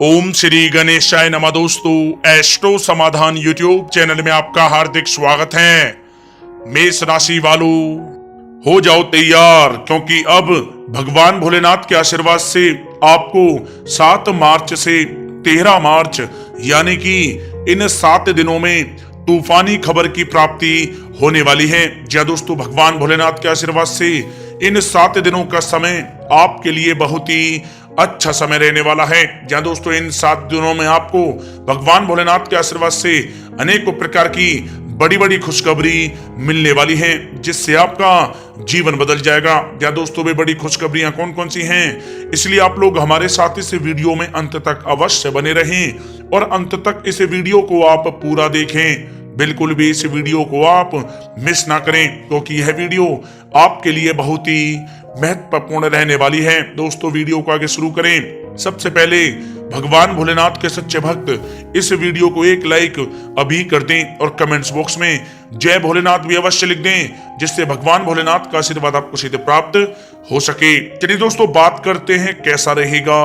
ओम श्री गणेशाय नमः। दोस्तों, एस्ट्रो समाधान यूट्यूब चैनल में आपका हार्दिक स्वागत है। मेष राशि वालों, हो जाओ तैयार, क्योंकि अब भगवान भोलेनाथ के आशीर्वाद से आपको 7 मार्च से 13 मार्च यानी कि इन 7 दिनों में तूफानी खबर की प्राप्ति होने वाली है। जी दोस्तों, भगवान भोलेनाथ के आशीर्वाद से इन 7 दिनों का समय आपके लिए बहुत ही अच्छा समय रहने वाला है। जहां दोस्तों इन 7 दिनों में आपको भगवान भोलेनाथ के आशीर्वाद से अनेकों प्रकार की बड़ी बड़ी खुशखबरी मिलने वाली है, जिससे आपका जीवन बदल जाएगा। जहां दोस्तों वे बड़ी खुशखबरियां कौन कौन सी हैं, इसलिए आप लोग हमारे साथ इस वीडियो में अंत तक अवश्य बने रहें और अंत तक इस वीडियो को आप पूरा देखें। बिल्कुल भी इस वीडियो को आप मिस ना करें, क्योंकि यह वीडियो आपके लिए बहुत ही महत्वपूर्ण रहने वाली है। दोस्तों, वीडियो को आगे शुरू करें। सबसे पहले भगवान भोलेनाथ के सच्चे भक्त इस वीडियो को एक लाइक अभी कर दें और कमेंट्स बॉक्स में जय भोलेनाथ भी अवश्य लिख दें, जिससे भगवान भोलेनाथ का आशीर्वाद आपको सीधे प्राप्त हो सके। चलिए दोस्तों, बात करते हैं कैसा रहेगा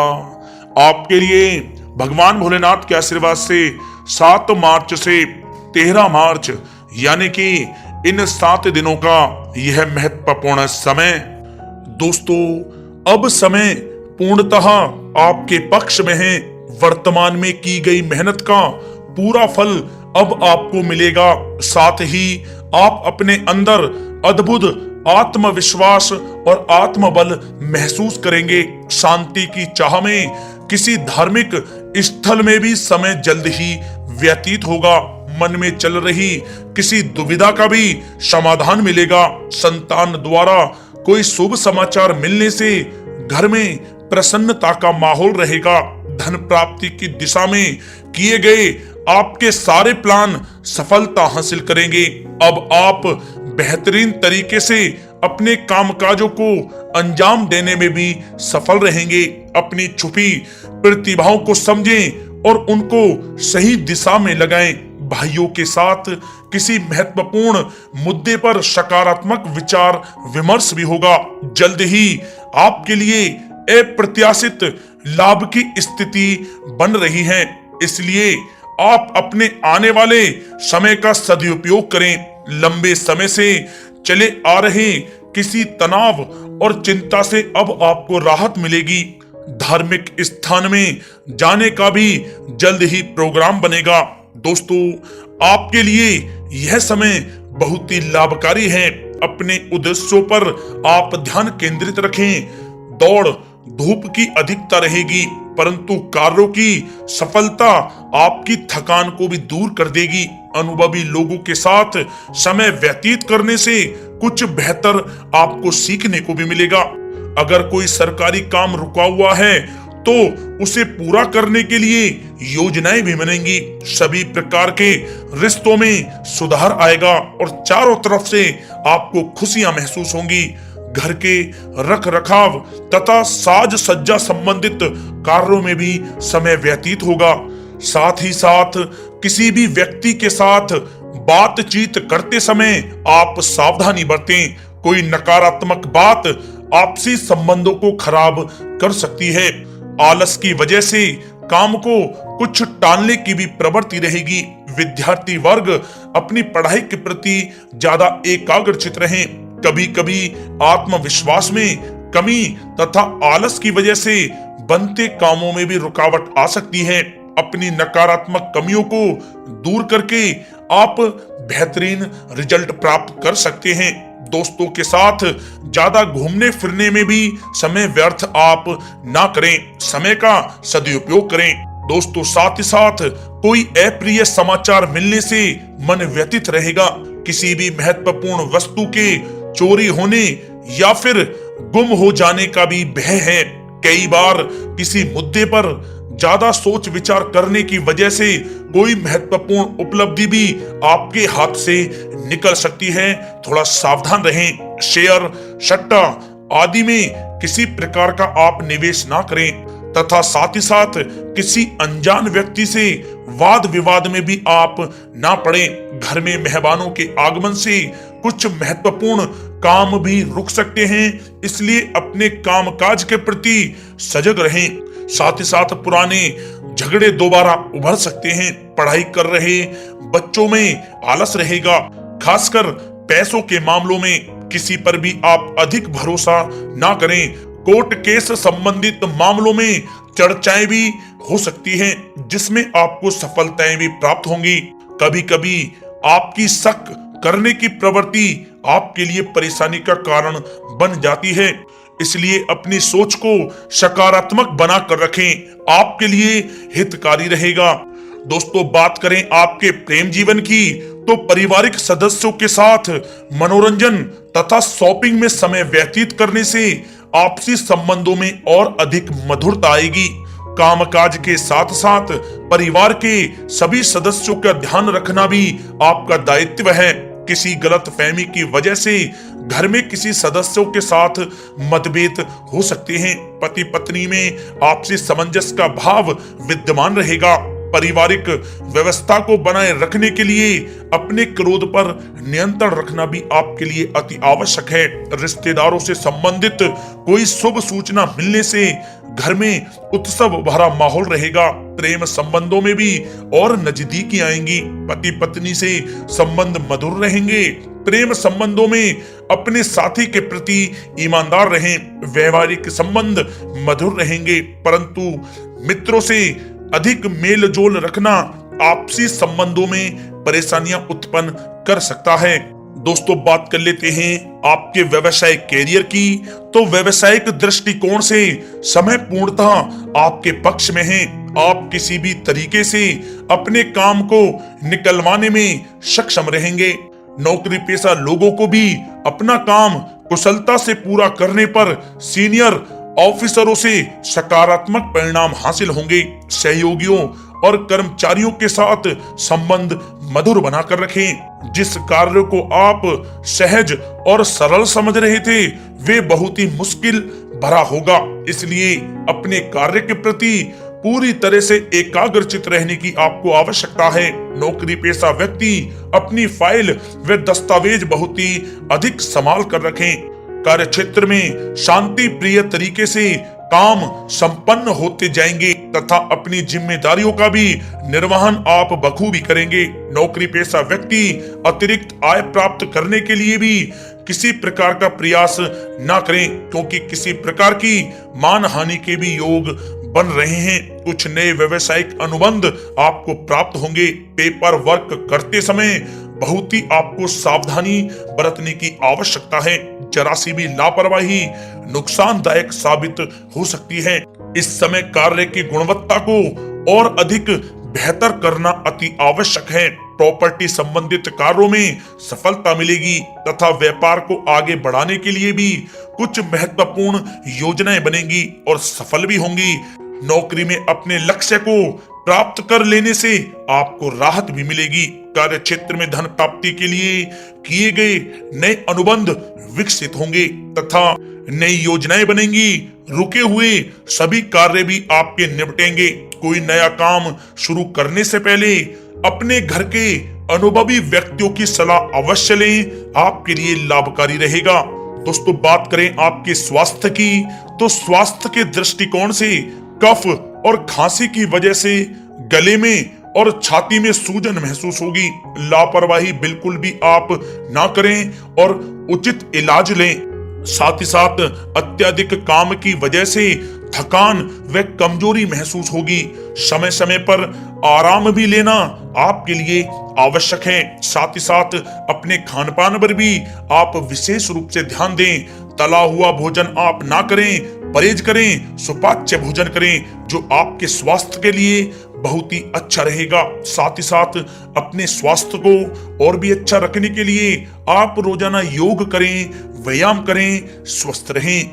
आपके लिए भगवान भोलेनाथ के आशीर्वाद से 7 मार्च से 13 मार्च यानी कि इन 7 दिनों का यह महत्वपूर्ण समय। दोस्तों, अब समय पूर्णतः आपके पक्ष में है। वर्तमान में की गई मेहनत का पूरा फल अब आपको मिलेगा। साथ ही आप अपने अंदर अद्भुत आत्मविश्वास और आत्मबल महसूस करेंगे। शांति की चाह में किसी धार्मिक स्थल में भी समय जल्द ही व्यतीत होगा। मन में चल रही किसी दुविधा का भी समाधान मिलेगा। संतान द्वारा कोई शुभ समाचार मिलने से घर में प्रसन्नता का माहौल रहेगा। धन प्राप्ति की दिशा में किए गए आपके सारे प्लान सफलता हासिल करेंगे। अब आप बेहतरीन तरीके से अपने कामकाजों को अंजाम देने में भी सफल रहेंगे। अपनी छुपी प्रतिभाओं को समझें और उनको सही दिशा में लगाएं। भाइयों के साथ किसी महत्वपूर्ण मुद्दे पर सकारात्मक विचार विमर्श भी होगा। जल्द ही आपके लिए अप्रत्याशित लाभ की स्थिति बन रही है, इसलिए आप अपने आने वाले समय का सदुपयोग करें। लंबे समय से चले आ रहे किसी तनाव और चिंता से अब आपको राहत मिलेगी। धार्मिक स्थान में जाने का भी जल्द ही प्रोग्राम बनेगा। दोस्तों, आपके लिए यह समय बहुत ही लाभकारी है। अपने उद्देश्यों पर आप ध्यान केंद्रित रखें। दौड़ धूप की अधिकता रहेगी, परंतु कार्यों की सफलता आपकी थकान को भी दूर कर देगी। अनुभवी लोगों के साथ समय व्यतीत करने से कुछ बेहतर आपको सीखने को भी मिलेगा। अगर कोई सरकारी काम रुका हुआ है तो उसे पूरा करने के लिए योजनाएं भी बनेंगी। सभी प्रकार के रिश्तों में सुधार आएगा और चारों तरफ से आपको खुशियां महसूस होंगी। घर के रख रखाव तथा साज सज्जा संबंधित कार्यों में भी समय व्यतीत होगा। साथ ही साथ किसी भी व्यक्ति के साथ बातचीत करते समय आप सावधानी बरतें। कोई नकारात्मक बात आपसी संबंधों को खराब कर सकती है। आलस की वजह से काम को कुछ टालने की भी प्रवृत्ति रहेगी। विद्यार्थी वर्ग अपनी पढ़ाई के प्रति ज्यादा एकाग्रचित रहें। कभी कभी आत्मविश्वास में कमी तथा आलस की वजह से बनते कामों में भी रुकावट आ सकती है। अपनी नकारात्मक कमियों को दूर करके आप बेहतरीन रिजल्ट प्राप्त कर सकते हैं। दोस्तों के साथ ज्यादा घूमने फिरने में भी समय व्यर्थ आप ना करें, समय का सदुपयोग करें। दोस्तों, साथ ही साथ कोई अप्रिय समाचार मिलने से मन व्यतीत रहेगा। किसी भी महत्वपूर्ण वस्तु के चोरी होने या फिर गुम हो जाने का भी भय है। कई बार किसी मुद्दे पर ज्यादा सोच विचार करने की वजह से कोई महत्वपूर्ण उपलब्धि भी आपके हाथ से निकल सकती है। थोड़ा सावधान रहें। शेयर सट्टा आदि में किसी प्रकार का आप निवेश ना करें तथा साथ ही साथ किसी अनजान व्यक्ति से वाद विवाद में भी आप ना पड़ें। घर में मेहमानों के आगमन से कुछ महत्वपूर्ण काम भी रुक सकते हैं, इसलिए अपने कामकाज के प्रति सजग रहें। साथ ही साथ पुराने झगड़े दोबारा उभर सकते हैं। पढ़ाई कर रहे बच्चों में आलस रहेगा। खासकर पैसों के मामलों में किसी पर भी आप अधिक भरोसा ना करें। कोर्ट केस संबंधित मामलों में चर्चाएं भी हो सकती हैं, जिसमें आपको सफलताएं भी प्राप्त होंगी। कभी कभी आपकी शक करने की प्रवृत्ति आपके लिए परेशानी का कारण बन जाती है, इसलिए अपनी सोच को सकारात्मक बनाकर रखें, आपके लिए हितकारी रहेगा। दोस्तों, बात करें आपके प्रेम जीवन की, तो पारिवारिक सदस्यों के साथ मनोरंजन तथा शॉपिंग में समय व्यतीत करने से आपसी संबंधों में और अधिक मधुरता आएगी। कामकाज के साथ साथ परिवार के सभी सदस्यों का ध्यान रखना भी आपका दायित्व है। किसी गलत फहमी की वजह से घर में किसी सदस्यों के साथ मतभेद हो सकते हैं। पति पत्नी में आपसी सामंजस्य का भाव विद्यमान रहेगा। पारिवारिक व्यवस्था को बनाए रखने के लिए अपने क्रोध पर नियंत्रण रखना भी आपके लिए अति आवश्यक है। रिश्तेदारों से संबंधित कोई शुभ सूचना मिलने से घर में उत्सव भरा माहौल रहेगा। प्रेम संबंधों में भी और नजदीकी आएंगी। पति पत्नी से संबंध मधुर रहेंगे। प्रेम संबंधों में अपने साथी के प्रति ईमानदार रहें। व्यवहारिक संबंध मधुर रहेंगे, परंतु मित्रों से अधिक मेल जोल रखना आपसी संबंधों में परेशानियां उत्पन्न कर सकता है। दोस्तों, बात कर लेते हैं आपके व्यवसायिक कैरियर की। तो व्यवसायिक दृष्टिकोण से समय पूर्णतः आपके पक्ष में है। आप किसी भी तरीके से अपने काम को निकलवाने में सक्षम रहेंगे। नौकरी पेशा लोगों को भी अपना काम कुशलता से पूरा करने पर सीनियर ऑफिसरों से सकारात्मक परिणाम हासिल होंगे। सहयोगियों और कर्मचारियों के साथ संबंध मधुर बनाकर रखें। जिस कार्य को आप सहज और सरल समझ रहे थे, वे बहुत ही मुश्किल भरा होगा। इसलिए अपने कार्य के प्रति पूरी तरह से एकाग्रचित रहने की आपको आवश्यकता है। नौकरी पेशा व्यक्ति अपनी फाइल व दस्तावेज बहुत ही अधिक संभाल कर रखें। कार्य क्षेत्र में शांति प्रिय तरीके से काम संपन्न होते जाएंगे तथा अपनी जिम्मेदारियों का भी निर्वहन आप बखूबी करेंगे। नौकरी पेशा व्यक्ति अतिरिक्त आय प्राप्त करने के लिए भी किसी प्रकार का प्रयास न करें, क्योंकि किसी प्रकार की मान हानि के भी योग बन रहे हैं। कुछ नए व्यवसायिक अनुबंध आपको प्राप्त होंगे। पेपर वर्क करते समय बहुत ही आपको सावधानी बरतने की आवश्यकता है। जरा सी भी लापरवाही नुकसानदायक साबित हो सकती है। इस समय कार्य की गुणवत्ता को और अधिक बेहतर करना अति आवश्यक है। प्रॉपर्टी संबंधित कार्यों में सफलता मिलेगी तथा व्यापार को आगे बढ़ाने के लिए भी कुछ महत्वपूर्ण योजनाएं बनेंगी और सफल भी होंगी। नौकरी में अपने लक्ष्य को प्राप्त कर लेने से आपको राहत भी मिलेगी। कार्य क्षेत्र में धन प्राप्ति के लिए किए गए नए अनुबंध विकसित होंगे तथा नई योजनाएं बनेंगी। रुके हुए सभी कार्य भी आपके निपटेंगे। कोई नया काम शुरू करने से पहले अपने घर के अनुभवी व्यक्तियों की सलाह अवश्य लें, आपके लिए लाभकारी रहेगा। दोस्तों, बात करें आपके स्वास्थ्य की, तो स्वास्थ्य के दृष्टिकोण से कफ और खांसी की वजह से गले में और छाती में सूजन महसूस होगी। लापरवाही बिल्कुल भी आप ना करें और उचित इलाज लें। साथ ही साथ अत्यधिक काम की वजह से थकान व कमजोरी महसूस होगी। समय समय पर आराम भी लेना आपके लिए आवश्यक है। साथ ही साथ अपने खान पान पर भी आप विशेष रूप से ध्यान दें। तला हुआ भोजन आप ना करें, परहेज करें, सुपाच्य भोजन करें, जो आपके स्वास्थ्य के लिए बहुत ही अच्छा रहेगा। साथ ही साथ अपने स्वास्थ्य को और भी अच्छा रखने के लिए आप रोजाना योग करें, व्यायाम करें, स्वस्थ रहें।